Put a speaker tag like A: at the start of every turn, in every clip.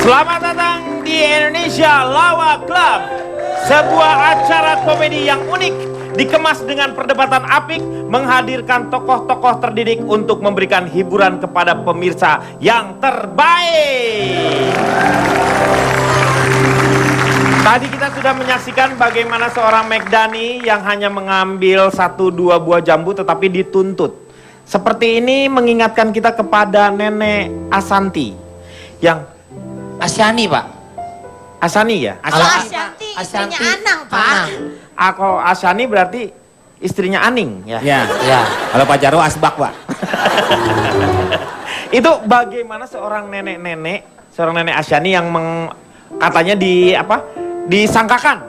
A: Selamat datang di Indonesia Lawak Club, sebuah acara komedi yang unik, dikemas dengan perdebatan apik, menghadirkan tokoh-tokoh terdidik untuk memberikan hiburan kepada pemirsa yang terbaik. Tadi kita sudah menyaksikan bagaimana seorang Megdani yang hanya mengambil 1-2 buah jambu tetapi dituntut. Seperti ini mengingatkan kita kepada Nenek Asanti yang
B: Asyani, Pak.
A: Asani ya?
C: Asyanti istrinya Anang, Pak.
A: Kalau Asyani berarti istrinya Aning ya?
B: Ya. Kalau Pak Jarwo Asbak, Pak.
A: Itu bagaimana seorang nenek Asyani yang katanya disangkakan,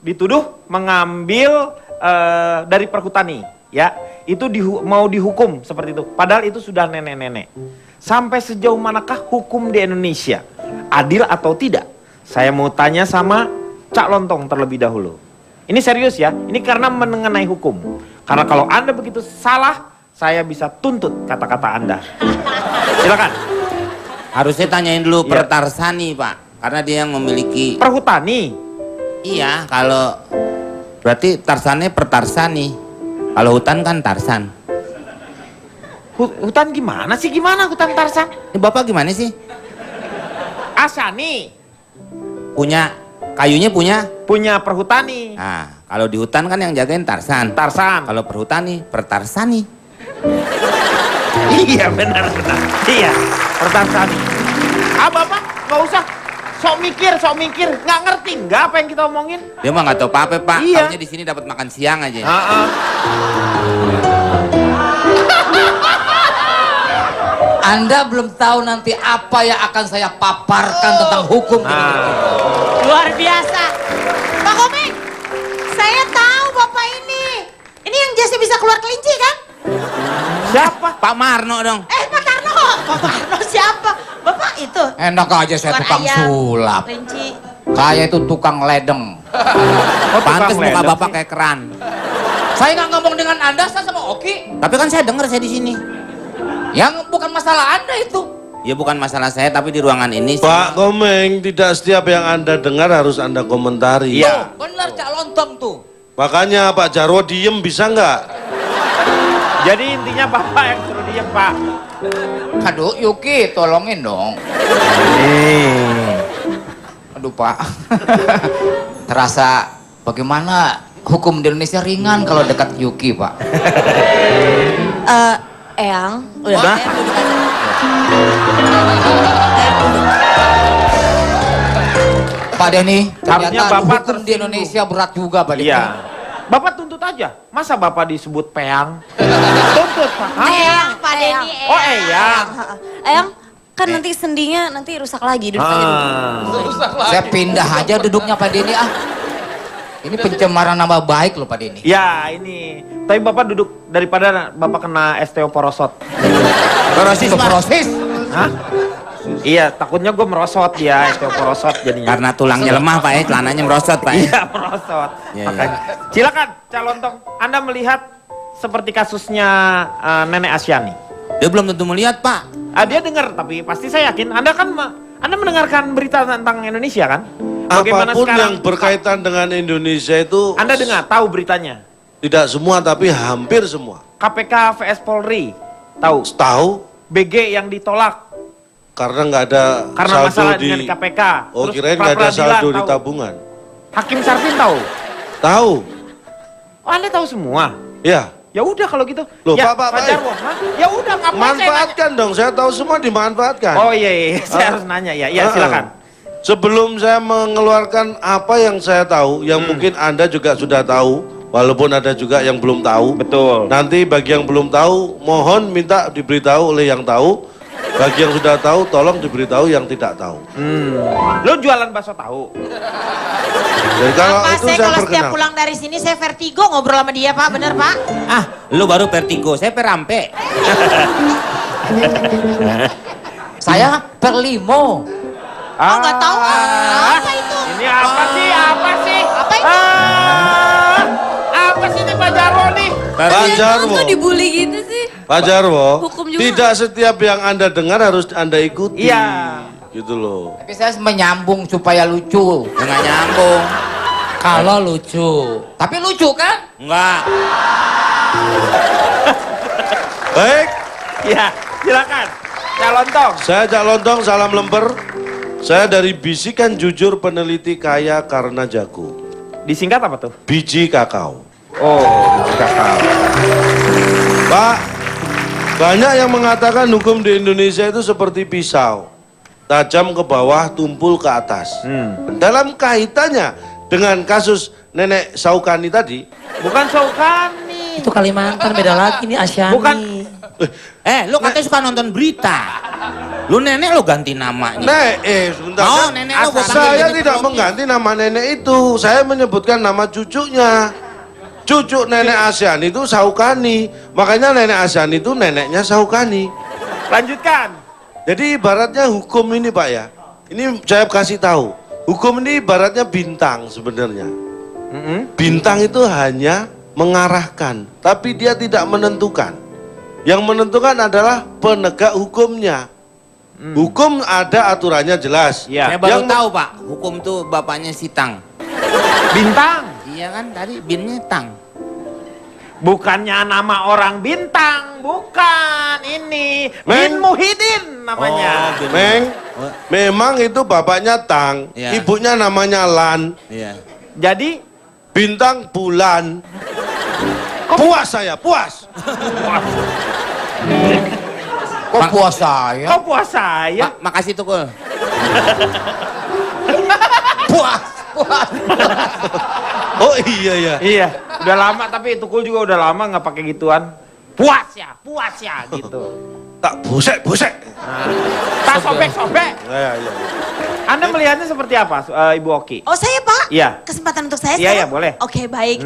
A: dituduh mengambil dari perhutani, ya. Itu mau dihukum seperti itu. Padahal itu sudah nenek-nenek. Sampai sejauh manakah hukum di Indonesia? Adil atau tidak? Saya mau tanya sama Cak Lontong terlebih dahulu. Ini serius ya, ini karena mengenai hukum. Karena kalau Anda begitu salah, saya bisa tuntut kata-kata Anda. Silakan.
B: Harusnya tanyain dulu
A: Ya.
B: Pertarsani, Pak. Karena dia yang memiliki...
A: Perhutani.
B: Iya, kalau... Berarti Tarsannya Pertarsani. Kalau hutan kan Tarsan.
A: Hutan gimana sih? Gimana hutan Tarsan?
B: Ini Bapak gimana sih?
A: Asyani.
B: Kayunya punya?
A: Punya perhutani.
B: Nah, kalau di hutan kan yang jagain Tarsan.
A: Tarsan.
B: Kalau perhutani, Pertarsani.
A: Iya benar. Iya, Pertarsani. Bapak nggak usah sok mikir, nggak ngerti nggak apa yang kita omongin?
B: Dia mah nggak tahu apa-apa, Pak.
A: Iya.
B: Taunya di sini dapat makan siang aja.
D: Anda belum tahu nanti apa yang akan saya paparkan tentang hukum.
C: Luar biasa. Pak Komeng, saya tahu Bapak ini. Ini yang jasnya bisa keluar kelinci kan?
A: Siapa?
B: Pak Marno dong.
C: Pak Tarno. Pak Tarno siapa? Bapak itu.
D: Enak aja saya
C: Keluar
D: tukang
C: ayam,
D: sulap.
C: kelinci.
D: Kayak itu tukang ledeng.
B: Pantes muka
A: ledeng
B: Bapak
A: sih.
B: kayak keran.
D: Saya nggak ngomong dengan Anda, saya sama Oki.
B: Tapi kan saya dengar saya di sini.
D: Yang bukan masalah Anda itu.
B: Ya bukan masalah saya, tapi di ruangan ini...
E: Pak Komeng, tidak setiap yang Anda dengar harus Anda komentari.
A: Iya.
D: Oh, benar Cak Lontong tuh.
E: Makanya Pak Jarwo diem bisa nggak?
A: Jadi intinya Bapak yang suruh diem, Pak.
D: Aduh, Yuki, tolongin dong. Aduh, Pak. Terasa bagaimana hukum di Indonesia ringan kalau dekat Yuki, Pak.
C: Eyang,
A: Udah?
D: Pak Denny,
A: Harusnya
D: ternyata
A: Bapak
D: hukum di Indonesia berat juga, Pak Denny.
A: Iya. Bapak tuntut aja. Masa Bapak disebut peang? Tuntut, Pak. Hah?
C: Eyang, Pak Denny, Eyang.
A: Oh, Eyang.
F: Eyang, kan nanti sendinya nanti rusak lagi, duduk aja dulu.
D: Saya pindah aja duduknya Pak Denny ah. Ini pencemaran nama baik loh Pak Denny.
A: Ya, ini. Tapi Bapak duduk daripada Bapak kena osteoporosot.
D: Proses.
A: Hah? Iya, takutnya gue merosot ya, osteoporosot jadinya.
B: Karena tulangnya lemah, Pak ya, celananya merosot, Pak ya.
A: Iya, merosot.
B: Iya,
A: Makanya. Silakan, Cak Lontong. Anda melihat seperti kasusnya Nenek Asyani.
B: Dia belum tentu melihat, Pak.
A: Dia dengar, tapi pasti saya yakin. Anda kan Anda mendengarkan berita tentang Indonesia kan? Bagaimana
E: Apapun
A: sekarang?
E: yang berkaitan dengan Indonesia itu
A: Anda dengar, tahu beritanya?
E: tidak semua tapi hampir semua.
A: KPK vs Polri, tahu?
E: Tahu
A: BG yang ditolak
E: karena nggak ada
A: karena
E: saldo
A: masalah
E: di
A: dengan KPK.
E: Oh,
A: Terus
E: kirain nggak ada
A: pra-peradilan,
E: saldo di
A: tahu?
E: tabungan.
A: Hakim Sarpin tahu?
E: Tahu?
A: Oh, Anda tahu semua?
E: Ya.
A: Ya udah kalau gitu.
E: Loh,
A: ya,
E: Pak,
A: Jarwo. Hah? Ya udah ngapain saya nanya?
E: Manfaatkan dong, saya tahu semua dimanfaatkan.
A: Oh iya, saya harus nanya ya. Ya silakan.
E: Sebelum saya mengeluarkan apa yang saya tahu, yang mungkin Anda juga sudah tahu, walaupun ada juga yang belum tahu.
A: Betul.
E: Nanti bagi yang belum tahu, mohon minta diberitahu oleh yang tahu. Bagi yang sudah tahu, tolong diberitahu yang tidak tahu.
A: Lo jualan bakso tahu?
E: Jadi kalau
C: Pak,
E: itu
C: saya
E: saya
C: kalau setiap
E: perkenal.
C: pulang dari sini saya vertigo ngobrol sama dia, Pak. Bener, Pak?
B: Ah, lu baru vertigo, saya perampe.
D: Saya perlimo.
C: Oh, nggak tahu apa itu?
A: Ini apa sih? Apa sih?
C: Apa itu?
A: Apa sih ini Pak Jarwo nih?
E: Pak Jarwo,
F: Kok dibully gitu sih?
E: Pak Jarwo,
F: Hukum juga.
E: tidak setiap yang Anda dengar harus Anda ikuti.
A: Iya.
E: gitu loh.
D: Tapi saya menyambung supaya lucu.
B: Ya nggak nyambung.
D: Kalau lucu. Tapi lucu kan?
B: Enggak.
E: Baik,
A: Ya, silakan. Calon tong.
E: saya Cak Lontong, salam lemper. Saya dari Bisikan Jujur Peneliti Kaya Karena Jago.
A: Disingkat apa tuh?
E: Biji kakao.
A: Oh, kakak.
E: Pak, banyak yang mengatakan hukum di Indonesia itu seperti pisau. Tajam ke bawah, tumpul ke atas. Dalam kaitannya dengan kasus Nenek Saukani tadi,
A: Bukan Saukani.
C: Itu Kalimantan beda lagi nih Asyani.
A: Bukan.
B: Lu katanya suka nonton berita. Lu nenek lu ganti namanya.
E: sebentar.
B: Oh, nenek lo gua panggil
E: Saya
B: jadi
E: tidak
B: pelukis.
E: mengganti nama nenek itu. Saya menyebutkan nama cucunya. Cucu Nenek Asyani itu Saukani. Makanya Nenek Asyani itu neneknya Saukani.
A: Lanjutkan.
E: Jadi ibaratnya hukum ini Pak ya. Ini saya kasih tahu. Hukum ini ibaratnya bintang sebenarnya. Bintang itu hanya mengarahkan, tapi dia tidak menentukan. Yang menentukan adalah penegak hukumnya. Hukum ada aturannya jelas.
A: Ya.
B: Saya baru
E: Yang
B: tahu Pak, hukum tuh bapaknya si Tang.
A: Bintang.
B: Iya kan tadi binnya Tang.
A: Bukannya nama orang bintang, bukan ini. Bin
E: Meng.
A: Muhyiddin namanya.
E: Meng, memang itu bapaknya Tang,
B: Ya.
E: ibunya namanya Lan,
B: Iya.
A: Jadi,
E: bintang bulan. Puas saya, puas.
D: Kok puas saya?
A: kok puas saya?
B: Makasih Tukul.
D: Puas, puas.
E: Oh iya ya.
A: Iya, udah lama tapi Tukul juga udah lama nggak pakai gituan. Puas ya gitu.
E: Tak busek.
A: Tak sobek-sobek.
E: Ya.
A: Anda melihatnya seperti apa, Ibu Oki?
F: Oh saya Pak?
A: Iya.
F: Kesempatan untuk saya
A: Iya,
F: sekarang?
A: iya, boleh.
F: Oke baik,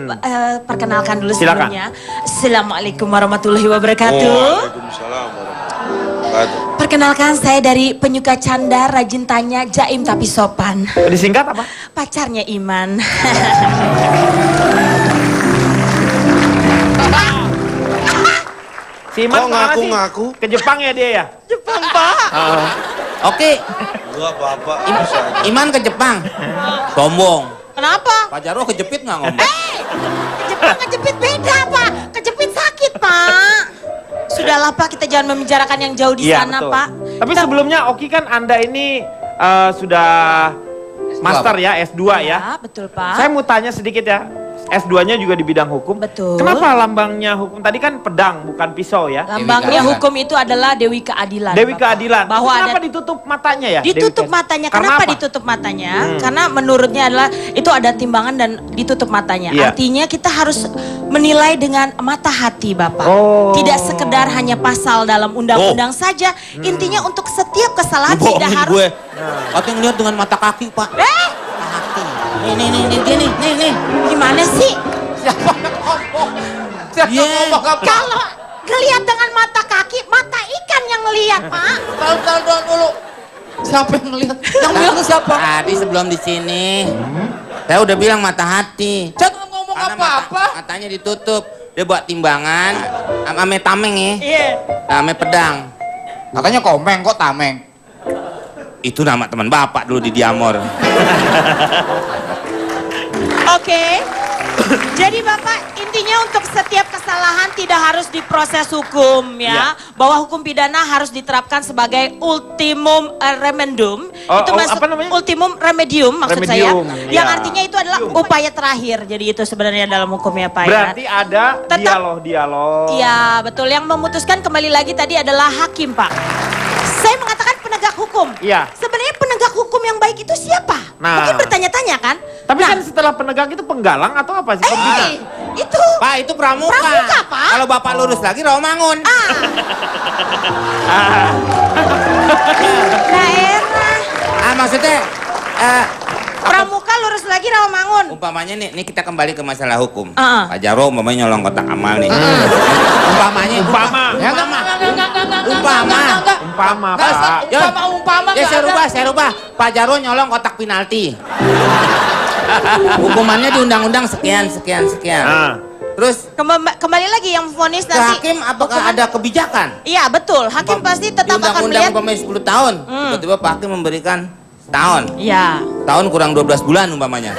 F: perkenalkan dulu
A: Silakan.
F: sebelumnya. Assalamualaikum warahmatullahi wabarakatuh.
E: Waalaikumsalam warahmatullahi wabarakatuh.
F: Perkenalkan saya dari penyuka canda, rajin tanya, jaim tapi sopan.
A: Disingkat apa?
F: Pacarnya Iman.
A: Si Iman
E: Kok
A: kemana sih?
E: ngaku-ngaku?
A: Ke Jepang ya dia ya?
F: Jepang Pak.
B: Oke,
E: Gua bapak.
B: Iman ke Jepang. Sombong.
F: Kenapa?
B: Pak Jarwo kejepit nggak ngomong?
F: Ke Jepang kejepit beda Pak. Kejepit sakit Pak. Sudahlah Pak, kita jangan membicarakan yang jauh di
A: Iya,
F: sana
A: betul.
F: Pak.
A: Tapi sebelumnya Oki kan Anda ini sudah master ya, S2 ya.
F: Ya, betul Pak.
A: Saya mau tanya sedikit ya. S2-nya juga di bidang hukum.
F: Betul.
A: Kenapa lambangnya hukum? Tadi kan pedang, bukan pisau ya.
F: Lambangnya
D: Dewi
F: hukum itu adalah Dewi Keadilan.
A: Dewi
F: Bapak.
A: Keadilan.
F: Bahwa
A: Kenapa
F: ada
A: ditutup matanya ya?
F: ditutup
A: Dewi
F: matanya.
A: Karena
F: Kenapa
A: apa?
F: ditutup matanya? Karena menurutnya adalah itu ada timbangan dan ditutup matanya.
A: Iya.
F: Artinya kita harus menilai dengan mata hati, Bapak.
A: Oh.
F: Tidak sekedar hanya pasal dalam undang-undang saja. Intinya untuk setiap kesalahan
B: Lu
F: tidak
B: bohongin
F: harus.
B: gue. Katanya ngeliat dengan mata kaki Pak. Mata hati. Nih, dia nih.
F: Gimana sih?
D: Siapa yang ngomong? Siapa
B: Iya.
D: ngomong apa?
F: Kalau ngelihat dengan mata kaki, mata ikan yang ngelihat, Pak.
D: Tahu dulu. Siapa yang ngelihat? Yang bilang siapa?
B: Tadi sebelum di sini, saya udah bilang mata hati.
D: Jangan ngomong
B: Karena
D: apa-apa.
B: matanya ditutup. Dia buat timbangan, ame tameng ya,
F: Iya.
B: ame pedang.
D: Katanya komeng kok tameng.
B: Itu nama teman bapak dulu di Diamor.
F: Oke. Jadi Bapak, intinya untuk setiap kesalahan tidak harus diproses hukum ya. Bahwa hukum pidana harus diterapkan sebagai ultimum remedium. Itu maksud
A: apa namanya?
F: ultimum remedium maksud
A: Remedium,
F: saya.
A: ya.
F: Yang artinya itu adalah upaya terakhir. Jadi itu sebenarnya dalam hukumnya Pak ya.
A: Berarti ada
F: Tetap-
A: dialog.
F: Iya, betul. Yang memutuskan kembali lagi tadi adalah hakim, Pak. Saya mengatakan penegak hukum.
A: Iya.
F: Sebenarnya penegak hukum yang baik itu siapa?
A: Nah.
F: Mungkin bertanya-tanya kan?
A: Tapi
F: Nah,
A: kan setelah penegak itu penggalang atau apa sih? Pembina?
F: itu.
B: Pak itu pramuka.
F: Pramuka, Pak.
B: Kalau bapak lurus lagi Rawamangun.
F: Daerah.
B: Maksudnya
F: Pramuka lurus lagi Rawamangun.
B: umpamanya nih kita kembali ke masalah hukum.
F: Heeh.
B: Pak Jarwo umpamanya nyolong kotak amal nih. Umpamanya.
A: Umpama.
D: Ya enggak.
B: Umpama.
A: Umpama,
D: Nggak,
A: Pak.
D: Umpama
B: Ya
D: nggak
B: saya
D: ada.
B: rubah. Pak Jarwo nyolong kotak penalti. Hukumannya di undang-undang sekian.
A: Nah,
B: Terus
F: Kembali lagi yang vonis
B: ke
F: nanti.
B: hakim apakah
F: hukuman-
B: ada kebijakan?
F: Iya betul, hakim pasti tetap akan melihat.
B: Di undang-undang umpamanya 10 tahun, tiba-tiba Pak Hakim memberikan setahun.
F: Iya.
B: Tahun kurang 12 bulan umpamanya.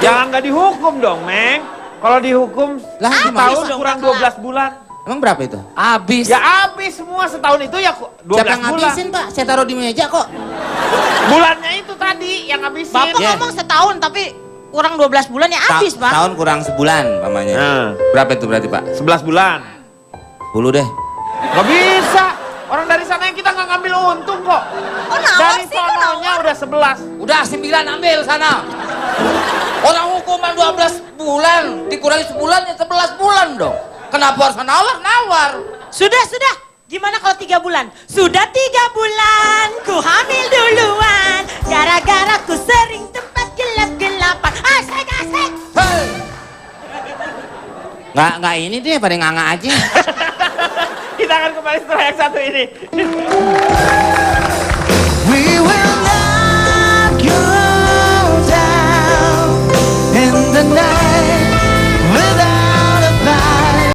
A: Jangan nggak dihukum dong, Meng. Kalau dihukum
B: Lah,
A: setahun
F: habis dong,
A: kurang
F: Kak.
A: 12 bulan.
B: Emang berapa itu?
D: Habis.
A: Ya habis semua setahun itu ya 12
B: Siapa yang
A: bulan.
B: ngabisin Pak? Saya taruh di meja kok.
A: Bulannya itu tadi yang ngabisin.
F: Bapak
B: Iya.
F: ngomong setahun tapi kurang 12 bulan ya habis, Pak.
B: Tahun kurang sebulan umpamanya.
A: Nah.
B: Berapa itu berarti Pak?
A: 11 bulan.
B: 10 deh.
A: Nggak bisa. Orang dari sana yang kita nggak ngambil untung kok.
F: Kok nawar
A: Dari
F: sih, kok
A: sononya
F: nawar?
A: udah 11.
D: Udah 9 ambil sana. Orang hukuman 12 bulan, dikurangi sebulan ya 11 bulan dong. Kenapa harus nawar-nawar?
F: Sudah. Gimana kalau 3 bulan? Sudah 3 bulan, ku hamil duluan. Gara-gara ku sering tempat gelap-gelapan. Asik.
D: Hei,
B: Nggak ini deh, pada nganga aja.
A: Kita akan kembali setelah yang satu ini.